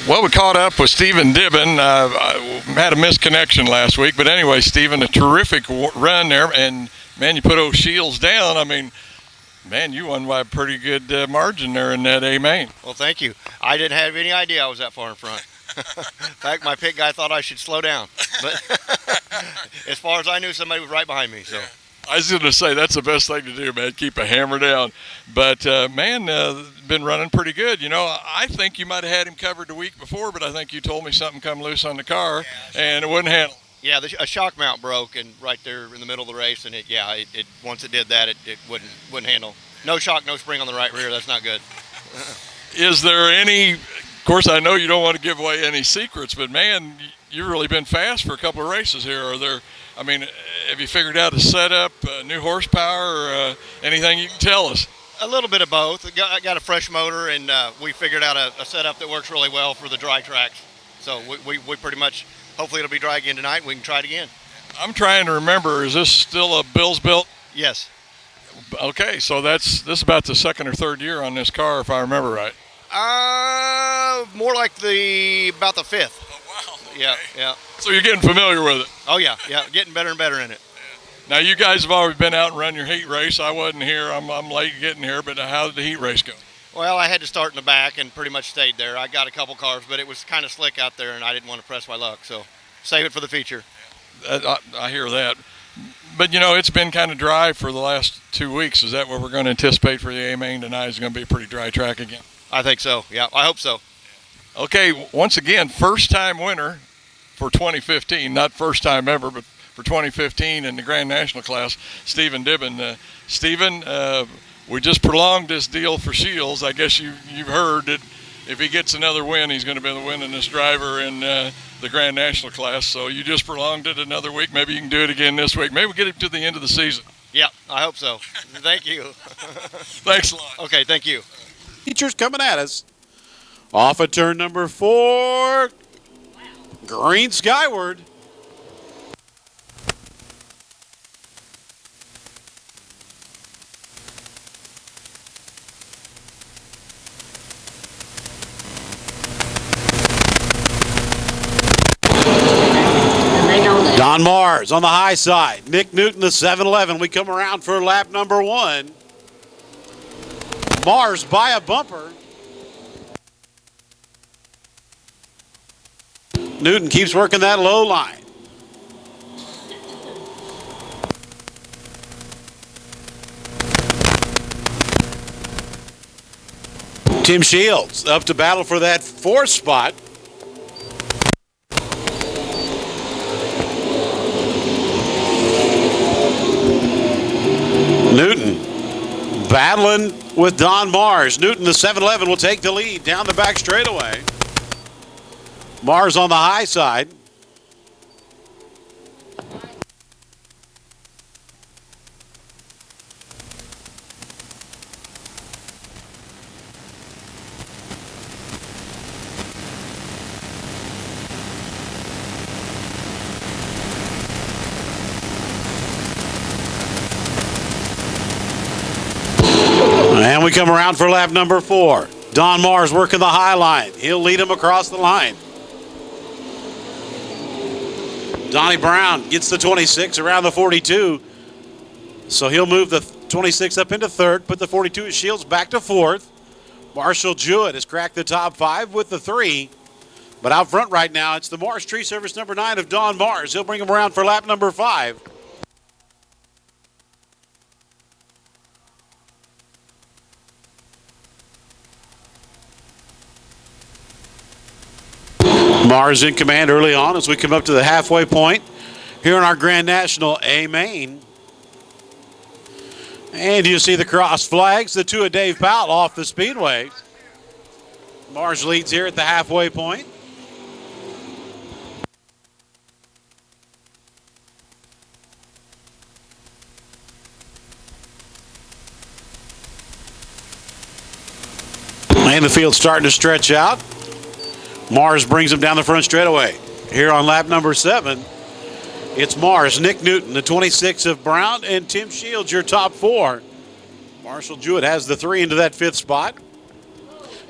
Well, we caught up with Steven Dibon. Had a misconnection last week, but anyway, Steven, a terrific run there, and man, you put those Shields down. I mean, man, you won by a pretty good margin there in that A-main. Well, thank you. I didn't have any idea I was that far in front. In fact, my pit guy thought I should slow down, but as far as I knew, somebody was right behind me. So. Yeah. I was going to say that's the best thing to do, man. Keep a hammer down. But man, been running pretty good. You know, I think you might have had him covered the week before, but I think you told me something come loose on the car, and it wouldn't handle. Yeah, a shock mount broke, and right there in the middle of the race, and it once it did that, it wouldn't handle. No shock, no spring on the right rear. That's not good. Is there any? Of course, I know you don't want to give away any secrets, but man, you've really been fast for a couple of races here. Are there? I mean, have you figured out a setup, new horsepower, or anything you can tell us? A little bit of both. I got a fresh motor, and we figured out a setup that works really well for the dry tracks. So we pretty much, hopefully it'll be dry again tonight, and we can try it again. I'm trying to remember, is this still a Bills built? Yes. Okay, so this is about the second or third year on this car, if I remember right. More like about the fifth. Oh, wow. Okay. Yeah. So you're getting familiar with it? Oh, yeah, getting better and better in it. Now, you guys have already been out and run your heat race. I wasn't here. I'm late getting here, but how did the heat race go? Well, I had to start in the back and pretty much stayed there. I got a couple cars, but it was kind of slick out there, and I didn't want to press my luck, so save it for the feature. I hear that. But, you know, it's been kind of dry for the last 2 weeks. Is that what we're going to anticipate for the A-main tonight? Is going to be a pretty dry track again? I think so, yeah. I hope so. Okay, once again, first-time winner for 2015. Not first time ever, but for 2015 in the Grand National class, Steven Dibon. Steven, we just prolonged this deal for Shields. I guess you've heard that if he gets another win, he's going to be the winningest driver in the Grand National class. So you just prolonged it another week. Maybe you can do it again this week. Maybe we'll get him to the end of the season. Yeah, I hope so. Thank you. Thanks a lot. Okay, thank you. Features coming at us. Off of turn number 4. Green skyward. Don Mars on the high side. Nick Newton, the 711. We come around for lap number 1. Mars by a bumper. Newton keeps working that low line. Tim Shields up to battle for that 4th spot. Newton battling with Don Mars. Newton, the 711, will take the lead down the back straightaway. Mars on the high side. And we come around for lap number 4. Don Mars working the high line. He'll lead him across the line. Donnie Brown gets the 26 around the 42. So he'll move the 26 up into 3rd, put the 42 at Shields back to 4th. Marshall Jewett has cracked the top 5 with the 3. But out front right now, it's the Mars Tree Service number 9 of Don Mars. He'll bring him around for lap number 5. Mars in command early on as we come up to the halfway point here in our Grand National A-main. And you see the cross flags, the 2 of Dave Powell off the speedway. Mars leads here at the halfway point. And the field's starting to stretch out. Mars brings him down the front straightaway. Here on lap number 7, it's Mars, Nick Newton, the 26 of Brown, and Tim Shields, your top 4. Marshall Jewett has the 3 into that 5th spot.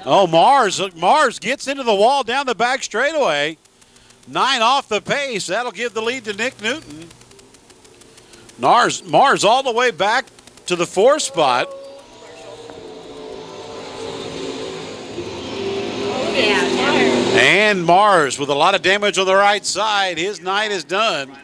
Oh, Mars gets into the wall down the back straightaway. 9 off the pace. That'll give the lead to Nick Newton. Mars all the way back to the 4th spot. And Mars with a lot of damage on the right side. His night is done.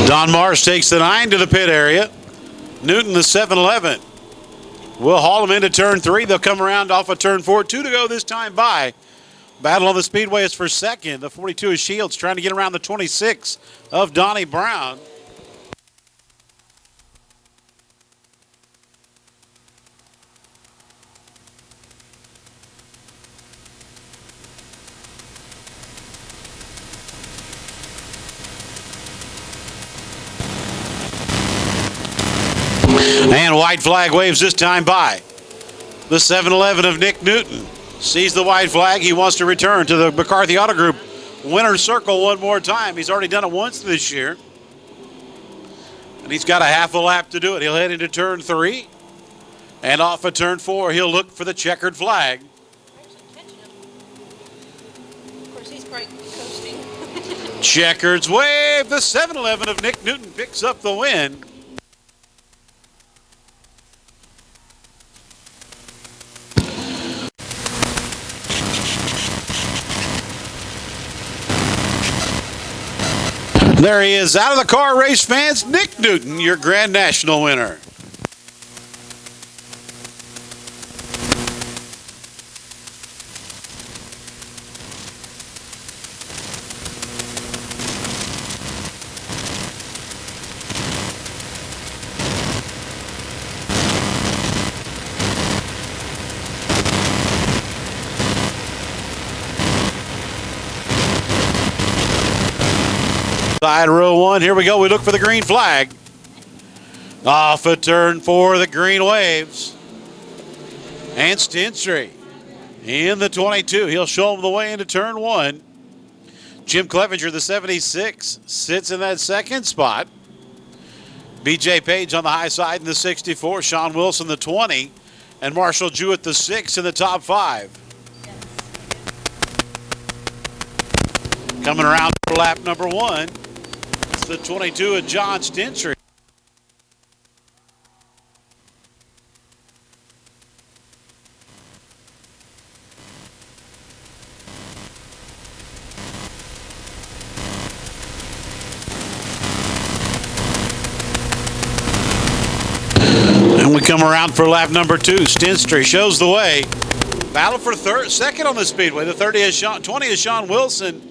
Don Mars takes the 9 to the pit area. Newton the 7-11. We'll haul them into turn 3. They'll come around off of turn 4. 2 to go this time by. Battle on the speedway is for second. The 42 is Shields trying to get around the 26 of Donnie Brown. And white flag waves this time by. The 7-11 of Nick Newton sees the white flag. He wants to return to the McCarthy Auto Group winner's circle one more time. He's already done it once this year. And he's got a half a lap to do it. He'll head into turn 3. And off of turn 4, he'll look for the checkered flag. Of course, he's probably coasting. Checkers wave. The 7-11 of Nick Newton picks up the win. There he is, out of the car, race fans. Nick Newton, your Grand National winner. Side row 1, here we go. We look for the green flag. Off of turn 4, the green waves. And Stensry in the 22. He'll show him the way into turn 1. Jim Clevenger, the 76, sits in that second spot. BJ Page on the high side in the 64. Sean Wilson, the 20. And Marshall Jewett, the 6 in the top 5. Coming around for lap number 1. The 22 of John Stensry. And we come around for lap number 2. Stensry shows the way. Battle for second on the speedway. The 20 is Sean Wilson,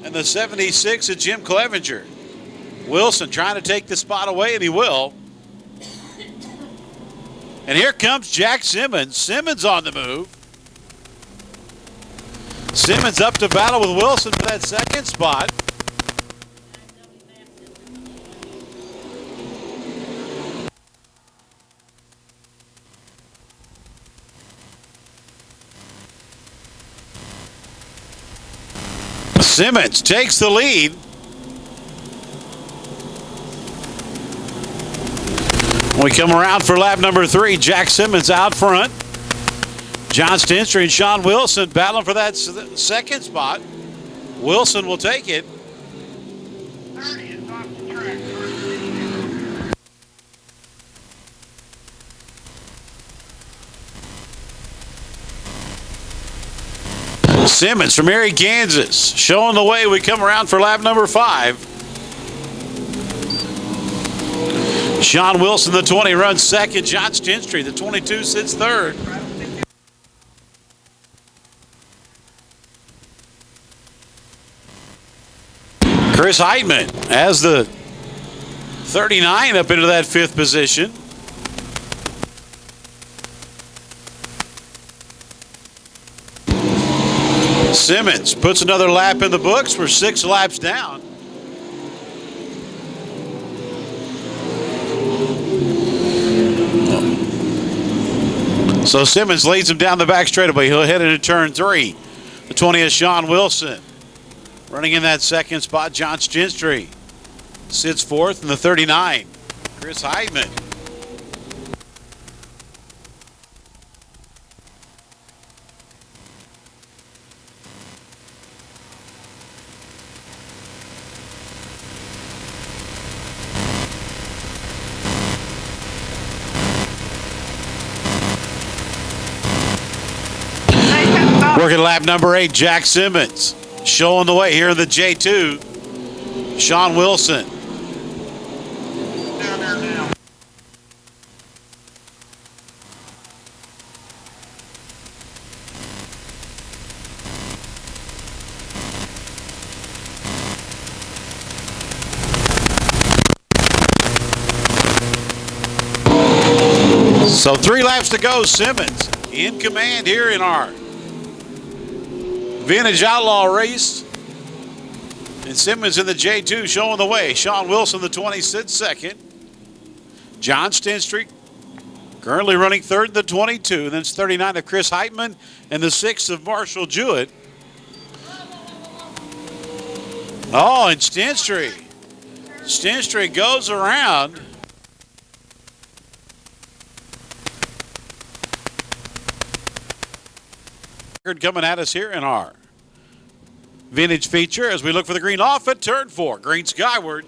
and the 76 is Jim Clevenger. Wilson trying to take the spot away, and he will. And here comes Jack Simmons. Simmons on the move. Simmons up to battle with Wilson for that second spot. Simmons takes the lead. We come around for lap number 3. Jack Simmons out front. John Stensry and Sean Wilson battling for that second spot. Wilson will take it. 30 is off the track. Simmons from Erie, Kansas, showing the way. We come around for lap number 5. Sean Wilson, the 20, runs second. John Stensry, the 22, sits third. Chris Heitman has the 39 up into that 5th position. Simmons puts another lap in the books. We're 6 laps down. So Simmons leads him down the back straightaway. He'll head into turn 3. The 20 is Sean Wilson. Running in that second spot, John Stinstry sits fourth in the 39. Chris Heidman. Working lap number 8, Jack Simmons. Showing the way here in the J2. Sean Wilson. So 3 laps to go. Simmons in command here in our Vintage Outlaw race. And Simmons in the J2 showing the way. Sean Wilson, the 20, sits second. John Stinstry currently running third in the 22. Then it's 39 of Chris Heitman and the 6 of Marshall Jewett. Oh, and Stinstry goes around. Coming at us here in our vintage feature as we look for the green off at turn 4. Green skyward.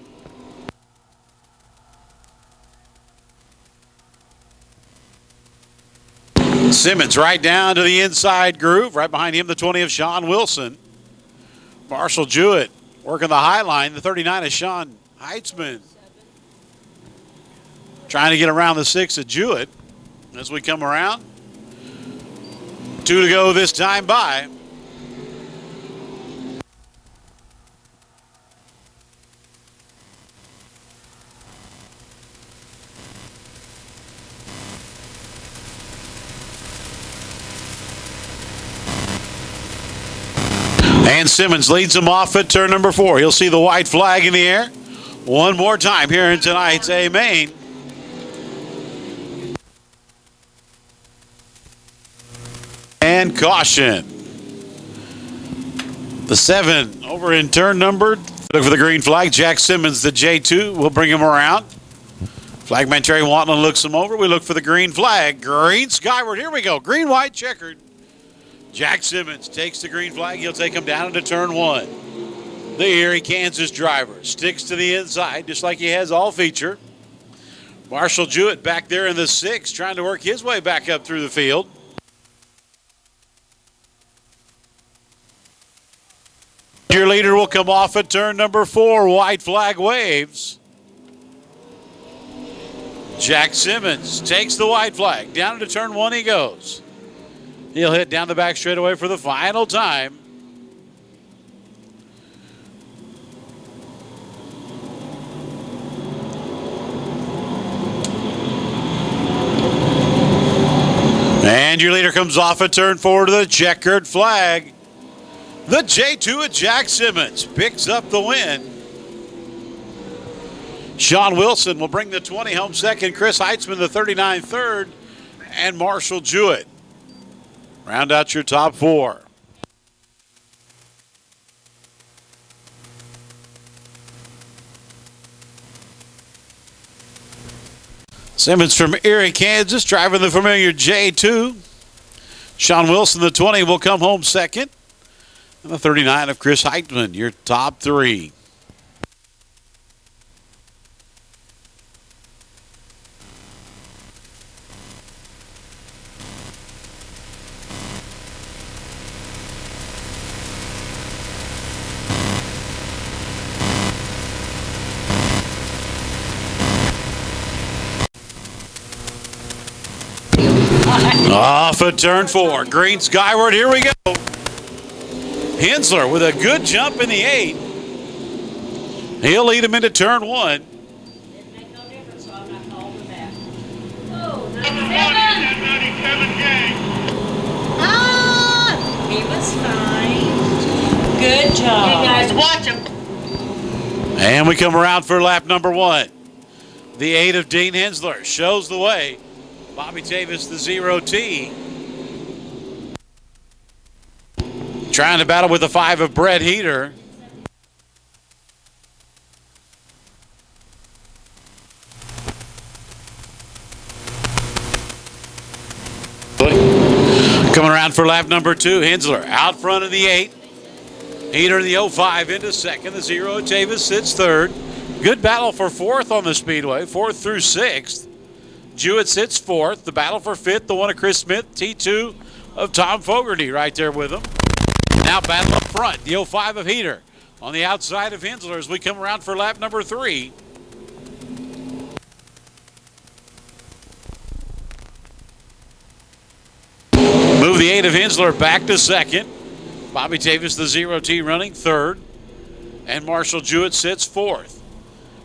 Simmons right down to the inside groove. Right behind him, the 20 of Sean Wilson. Marshall Jewett working the high line. The 39 of Sean Heitzman. Trying to get around the 6 of Jewett as we come around. 2 to go this time by. And Simmons leads him off at turn number 4. He'll see the white flag in the air one more time here in tonight's A-main. And caution. The 7 over in turn number. Look for the green flag. Jack Simmons, the J2. We'll bring him around. Flagman Terry Wantlin looks him over. We look for the green flag. Green skyward. Here we go. Green, white, checkered. Jack Simmons takes the green flag. He'll take him down into turn 1. The Erie, Kansas driver sticks to the inside just like he has all feature. Marshall Jewett back there in the 6 trying to work his way back up through the field. Your leader will come off at turn number 4. White flag waves. Jack Simmons takes the white flag. Down to turn 1 he goes. He'll hit down the back straightaway for the final time. And your leader comes off at turn 4 to the checkered flag. The J2 of Jack Simmons picks up the win. Sean Wilson will bring the 20 home second. Chris Heitzman, the 39 third. And Marshall Jewett. Round out your top 4. Simmons from Erie, Kansas, driving the familiar J2. Sean Wilson, the 20, will come home second. And the 39 of Chris Heitman, your top 3. Off at turn 4. Green skyward. Here we go. Hensler with a good jump in the 8. He'll lead him into turn 1. Didn't make no difference, so I'm not calling him back. Oh, 97. Ah! He was fine. Good job. You guys watch him. And we come around for lap number 1. The 8 of Dean Hensler shows the way. Bobby Davis, the 0T. Trying to battle with the 5 of Brett Heater. Coming around for lap number 2, Hensler out front of the 8. Heater in the 05 into second. The 0 Davis sits third. Good battle for 4th on the speedway, 4th through 6th. Jewett sits 4th. The battle for 5th, the one of Chris Smith. T2 of Tom Fogarty right there with him. Now battle up front, the 05 of Heater on the outside of Hensler as we come around for lap number 3. Move the 8 of Hensler back to second. Bobby Davis, the 0T, running third. And Marshall Jewett sits 4th.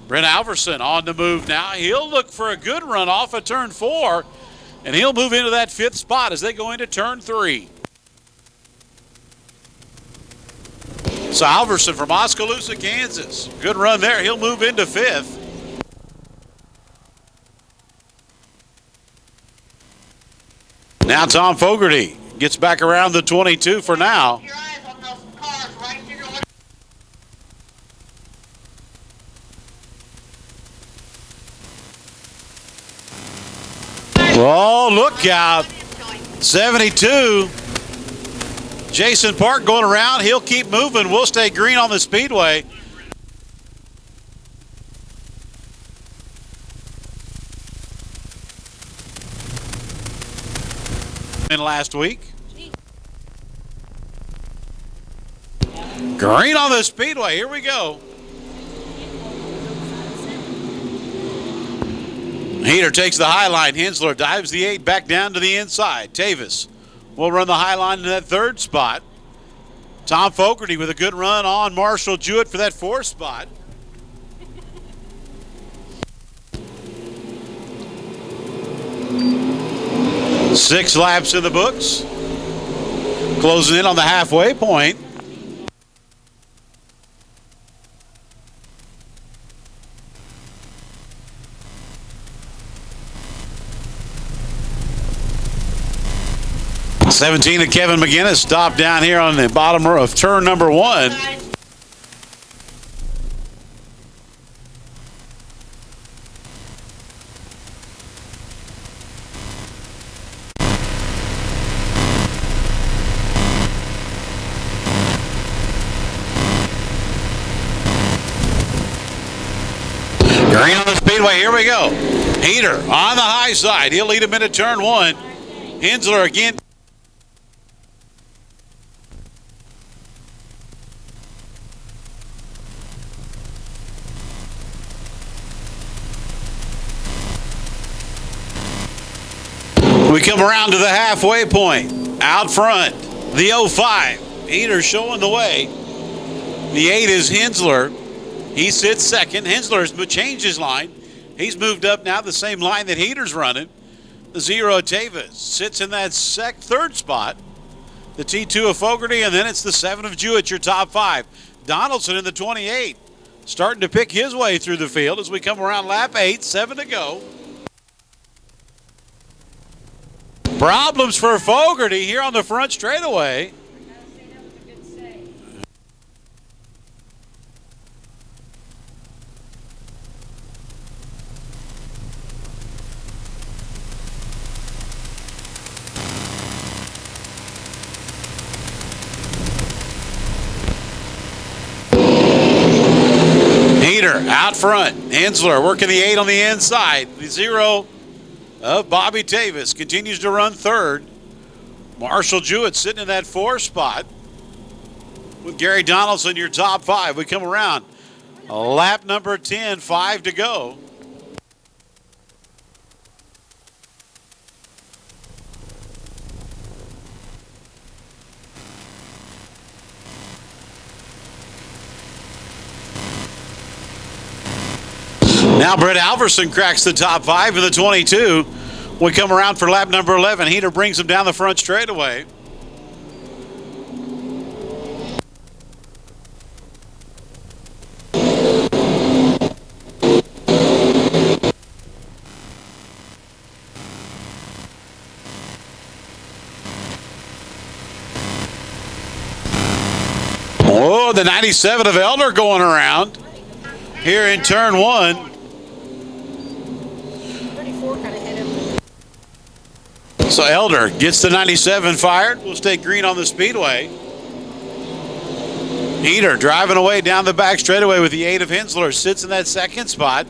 Brent Alverson on the move now. He'll look for a good run off of turn 4. And he'll move into that 5th spot as they go into turn 3. So Alverson from Oskaloosa, Kansas. Good run there. He'll move into 5th. Now Tom Fogarty gets back around the 22 for now. Your eyes on those cars right here. Oh, look out. 72. Jason Park going around. He'll keep moving. We'll stay green on the speedway. In last week. Green on the speedway. Here we go. Heater takes the high line. Hensler dives the 8 back down to the inside. Tavis will run the high line in that 3rd spot. Tom Fogarty with a good run on Marshall Jewett for that 4th spot. Six laps in the books. Closing in on the halfway point. '17 of Kevin McGinnis stopped down here on the bottom of turn number 1. Green on the speedway, here we go. Heater on the high side. He'll lead him into turn 1. Hensler again. We come around to the halfway point. Out front, the 05. Heater showing the way. The 8 is Hensler. He sits second. Hensler's changed his line. He's moved up now the same line that Heater's running. The 0 Tavis sits in that 3rd spot. The T2 of Fogarty, and then it's the 7 of Jewett, your top 5. Donaldson in the 28, starting to pick his way through the field as we come around lap 8, 7 to go. Problems for Fogarty here on the front straightaway. Heater out front. Hensler working the 8 on the inside. The 0 of Bobby Tavis continues to run 3rd. Marshall Jewett sitting in that 4th spot with Gary Donaldson, your top 5. We come around lap number 10, 5 to go. Now Brett Alverson cracks the top 5 in the 22. We come around for lap number 11. Heater brings him down the front straightaway. Oh, the 97 of Elder going around here in turn 1. So Elder gets the 97 fired. We'll stay green on the speedway. Heater driving away down the back straightaway with the 8 of Hensler. Sits in that second spot.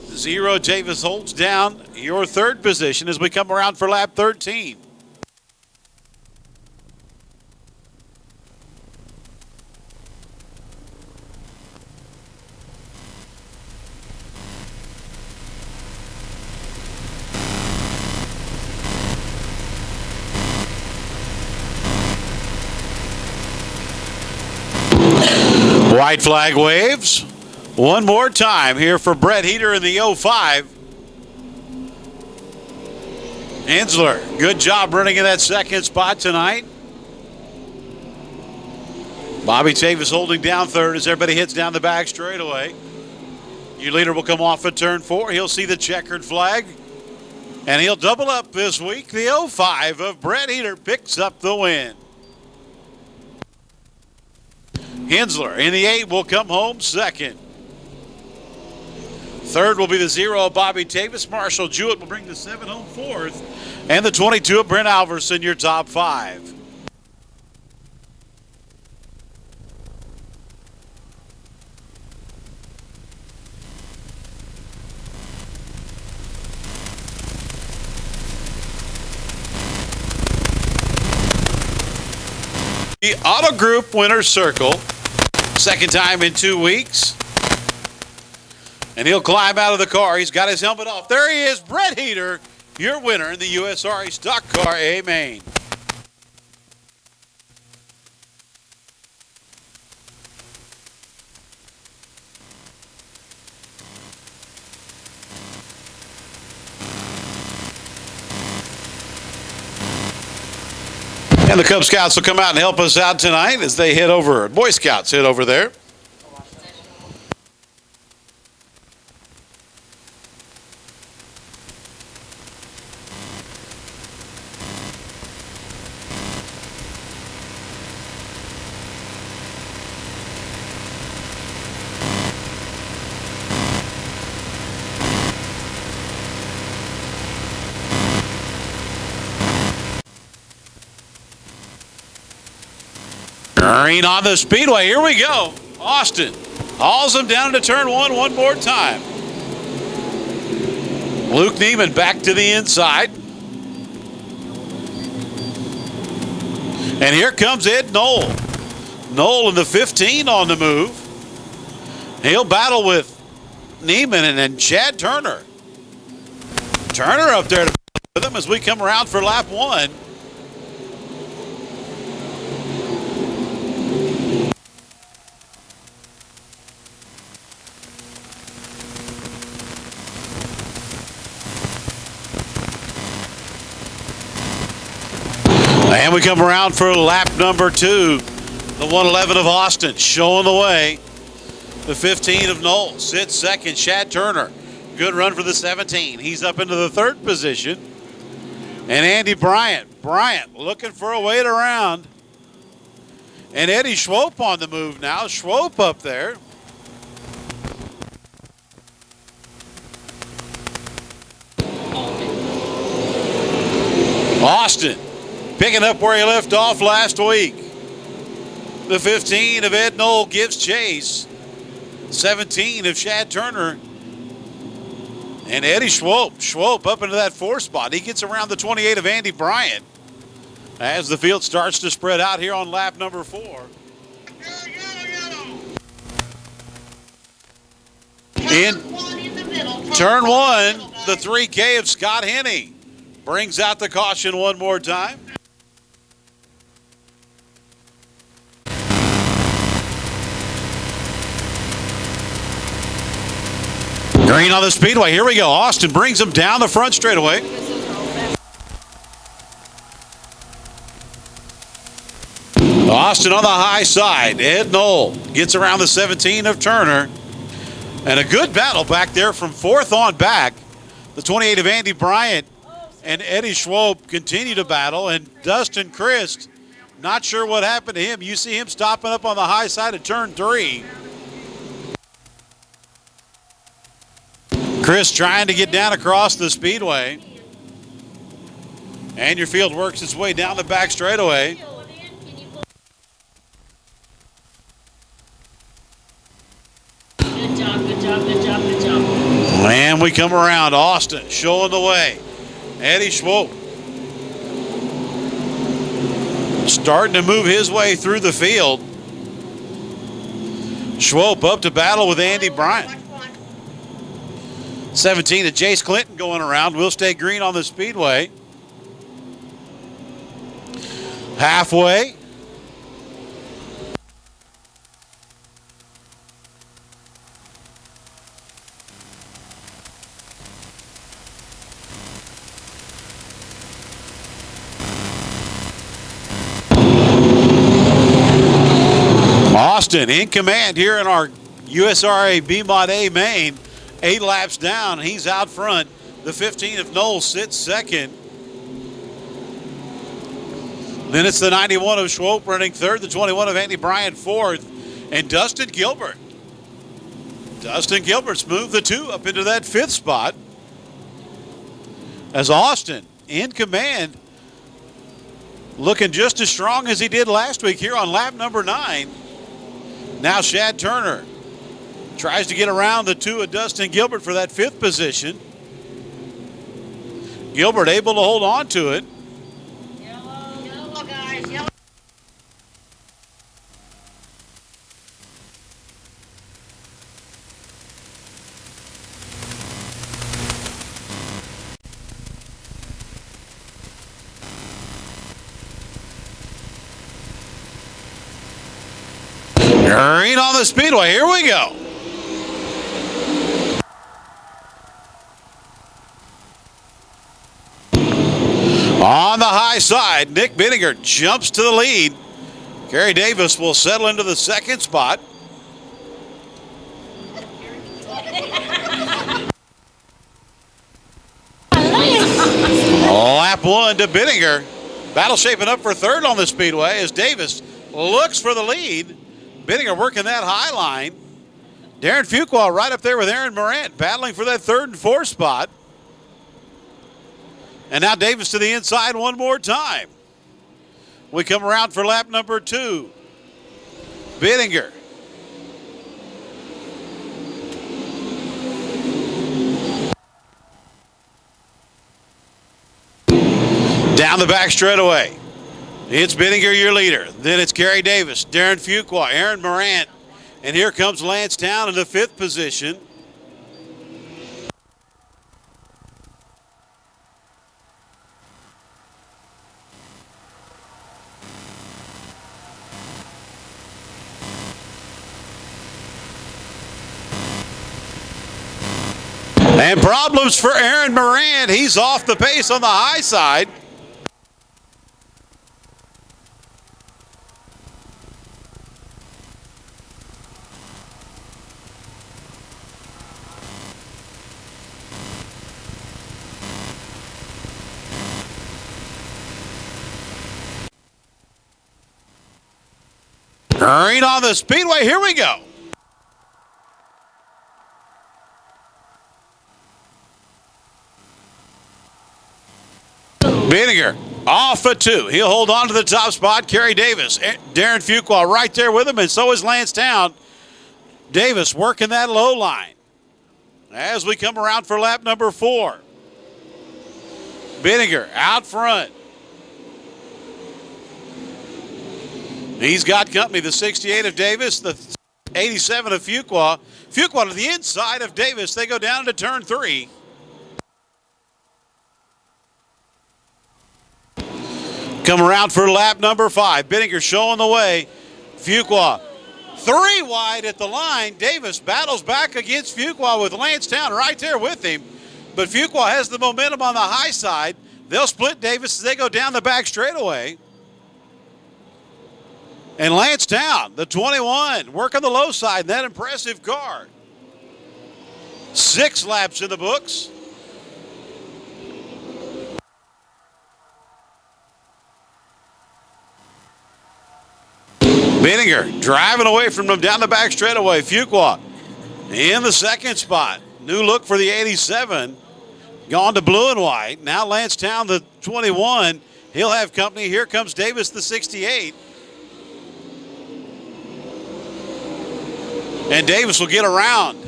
0 Davis holds down your third position as we come around for lap 13. White flag waves. One more time here for Brett Heater in the 05. Hensler, good job running in that second spot tonight. Bobby Tavis holding down third as everybody hits down the back straightaway. Your leader will come off at turn 4. He'll see the checkered flag, and he'll double up this week. The 05 of Brett Heater picks up the win. Hensler in the 8 will come home second. Third will be the 0 of Bobby Tavis. Marshall Jewett will bring the 7 home fourth. And the 22 of Brent Alverson, your top 5. The Auto Group Winner's Circle. Second time in 2 weeks. And he'll climb out of the car. He's got his helmet off. There he is, Brett Heater, your winner in the USRA Stock Car A-main. And the Cub Scouts will come out and help us out tonight as they head over. Boy Scouts head over there. Green on the speedway. Here we go. Austin hauls him down to turn 1 one more time. Luke Neiman back to the inside. And here comes Ed Knoll. Knoll in the 15 on the move. He'll battle with Neiman and then Chad Turner. Turner up there with him as we come around for lap 1. And we come around for lap number 2. The 111 of Austin showing the way. The 15 of Knoll sits second. Chad Turner, good run for the 17. He's up into the third position. And Andy Bryant. Bryant looking for a wait around. And Eddie Schwope on the move now. Schwope up there. Austin picking up where he left off last week. The 15 of Ed Knoll gives chase. 17 of Chad Turner. And Eddie Schwope. Schwope up into that 4th spot. He gets around the 28 of Andy Bryant as the field starts to spread out here on lap number 4. In turn 1, the 3K of Scott Henney brings out the caution one more time. Green on the speedway. Here we go. Austin brings him down the front straightaway. Austin on the high side. Ed Knoll gets around the 17 of Turner. And a good battle back there from 4th on back. The 28 of Andy Bryant and Eddie Schwope continue to battle. And Dustin Christ Not sure what happened to him. You see him stopping up on the high side of turn 3. Chris trying to get down across the speedway. And your field works its way down the back straightaway. Good job, good job, good job, good job. And we come around. Austin showing the way. Eddie Schwope starting to move his way through the field. Schwope up to battle with Andy Bryant. 17 to Jace Clinton going around. We'll stay green on the speedway. Halfway. Austin in command here in our USRA B-main. 8 laps down, he's out front. The 15 of Knowles sits second. Then it's the 91 of Schwope running third, the 21 of Andy Bryant fourth, and Dustin Gilbert. Dustin Gilbert's moved the 2 up into that 5th spot. As Austin in command, looking just as strong as he did last week here on lap number 9. Now Shad Turner tries to get around the 2 of Dustin Gilbert for that 5th position. Gilbert able to hold on to it. Yellow, guys, yellow. Green on the speedway. Here we go. On the high side, Nick Bittinger jumps to the lead. Gary Davis will settle into the 2nd spot. Lap 1 to Bittinger. Battle shaping up for 3rd on the speedway as Davis looks for the lead. Bittinger working that high line. Darren Fuqua right up there with Aaron Morant battling for that 3rd and 4th spot. And now Davis to the inside one more time. We come around for lap number 2. Bittinger. Down the back straightaway. It's Bittinger, your leader. Then it's Gary Davis, Darren Fuqua, Aaron Morant. And here comes Lance Town in the 5th position. And problems for Aaron Morant. He's off the pace on the high side. Green on the speedway. Here we go. Bittinger off at 2. He'll hold on to the top spot. Kerry Davis, Darren Fuqua right there with him, and so is Lance Town. Davis working that low line as we come around for lap number 4. Bittinger out front. He's got company, the 68 of Davis, the 87 of Fuqua. Fuqua to the inside of Davis. They go down to turn 3. Come around for lap number 5. Bittinger showing the way. Fuqua 3 wide at the line. Davis battles back against Fuqua with Lance Town right there with him. But Fuqua has the momentum on the high side. They'll split Davis as they go down the back straightaway. And Lance Town, the 21, working the low side in that impressive car. 6 laps in the books. Binninger driving away from them down the back straightaway. Fuqua in the second spot. New look for the 87. Gone to blue and white. Now Lancetown, the 21. He'll have company. Here comes Davis, the 68. And Davis will get around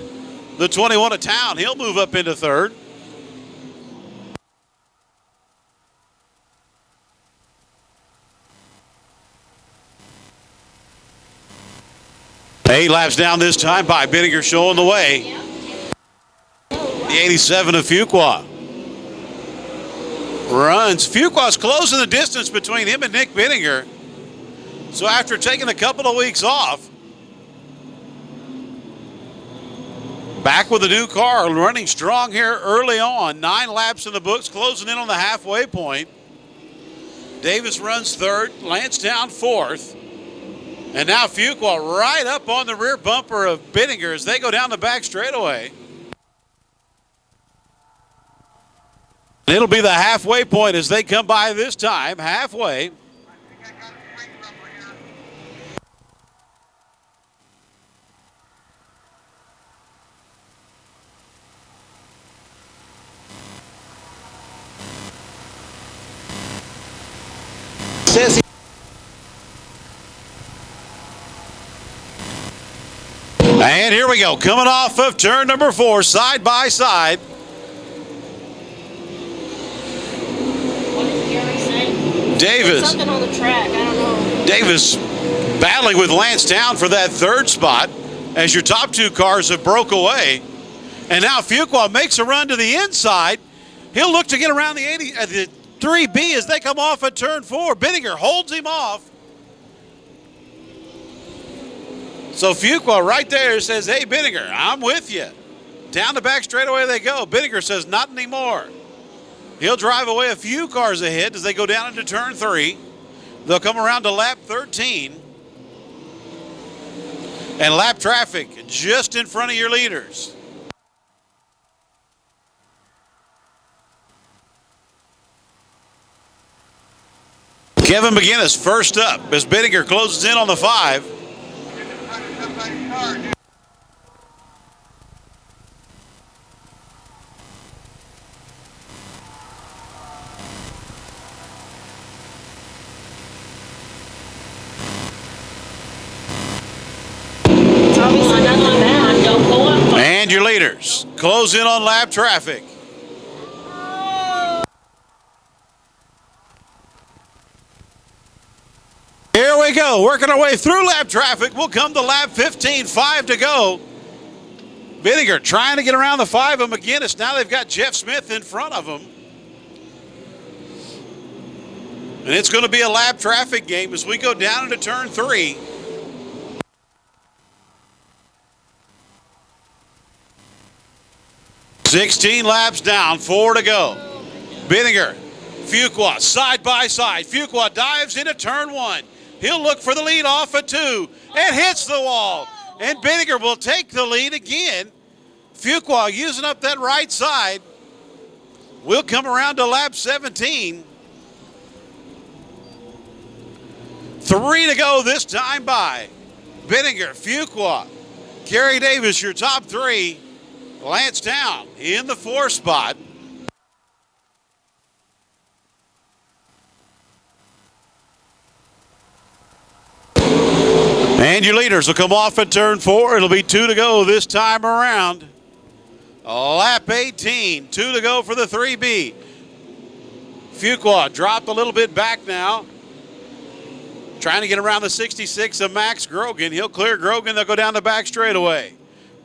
the 21 of Town. He'll move up into third. Eight laps down this time by Binninger showing the way. The 87 of Fuqua runs. Fuqua's closing the distance between him and Nick Binninger. So after taking a couple of weeks off, back with a new car, running strong here early on. 9 laps in the books, closing in on the halfway point. Davis runs third, Lancetown fourth. And now Fuqua right up on the rear bumper of Binninger as they go down the back straightaway. It'll be the halfway point as they come by this time, halfway. And here we go, coming off of turn number 4, side by side. What did Gary say? Davis. Something on the track, I don't know. Davis battling with Lancetown for that third spot as your top 2 cars have broke away. And now Fuqua makes a run to the inside. He'll look to get around the 3B as they come off at turn 4. Binninger holds him off. So Fuqua right there says, hey, Binninger, I'm with you. Down the back straightaway they go. Binninger says, not anymore. He'll drive away a few cars ahead as they go down into turn 3. They'll come around to lap 13. And lap traffic just in front of your leaders. Kevin McGinnis first up as Binninger closes in on the 5. And your leaders close in on lap traffic. Here we go, working our way through lap traffic. We'll come to lap 15, 5 to go. Binninger trying to get around the 5 of McGinnis. Now they've got Jeff Smith in front of them. And it's going to be a lap traffic game as we go down into turn 3. $16 laps down, 4 to go. Binninger, Fuqua, side by side. Fuqua dives into turn 1. He'll look for the lead off at 2 and hits the wall. And Binninger will take the lead again. Fuqua using up that right side. We'll come around to lap 17. 3 to go this time by Binninger, Fuqua, Gary Davis, your top 3. Lancetown in the 4 spot. And your leaders will come off at turn 4. It'll be 2 to go this time around. Lap 18, 2 to go for the 3B. Fuqua dropped a little bit back now. Trying to get around the 66 of Max Grogan. He'll clear Grogan. They'll go down the back straightaway.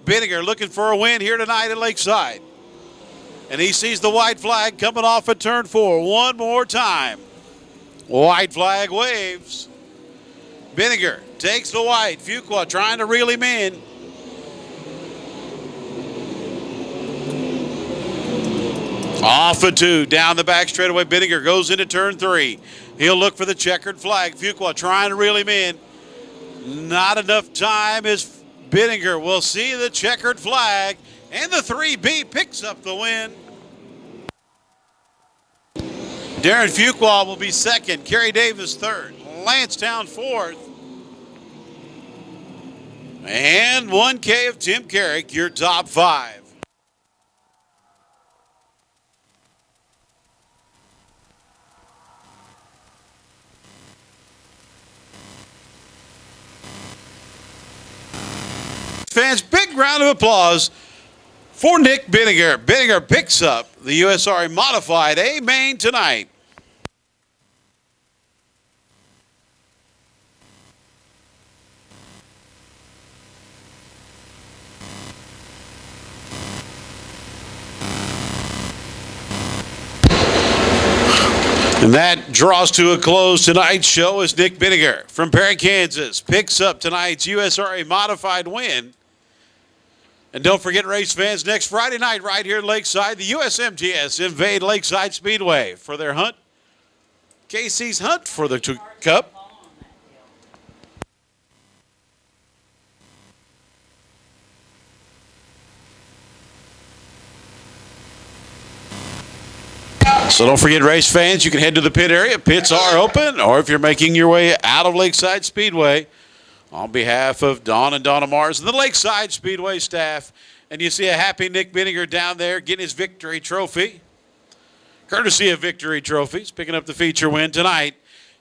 Binninger looking for a win here tonight at Lakeside. And he sees the white flag coming off at turn 4 one more time. White flag waves. Binninger takes the white. Fuqua trying to reel him in. Off at 2, down the back straightaway. Binninger goes into turn 3. He'll look for the checkered flag. Fuqua trying to reel him in. Not enough time as Binninger will see the checkered flag, and the 3B picks up the win. Darren Fuqua will be second. Kerry Davis third. Lancetown fourth. And 1K of Tim Carrick, your top 5. Fans, big round of applause for Nick Binninger. Binninger picks up the USRA Modified A-main tonight. And that draws to a close tonight's show as Nick Binninger from Perry, Kansas picks up tonight's USRA Modified win. And don't forget, race fans, next Friday night right here at Lakeside, the USMTS invade Lakeside Speedway for their hunt. Casey's hunt for the Cup. So don't forget, race fans, you can head to the pit area. Pits are open, or if you're making your way out of Lakeside Speedway, on behalf of Don and Donna Mars and the Lakeside Speedway staff, and you see a happy Nick Binninger down there getting his victory trophy. Courtesy of Victory Trophies, picking up the feature win tonight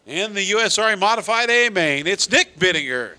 in the USRA Modified A-main. It's Nick Binninger.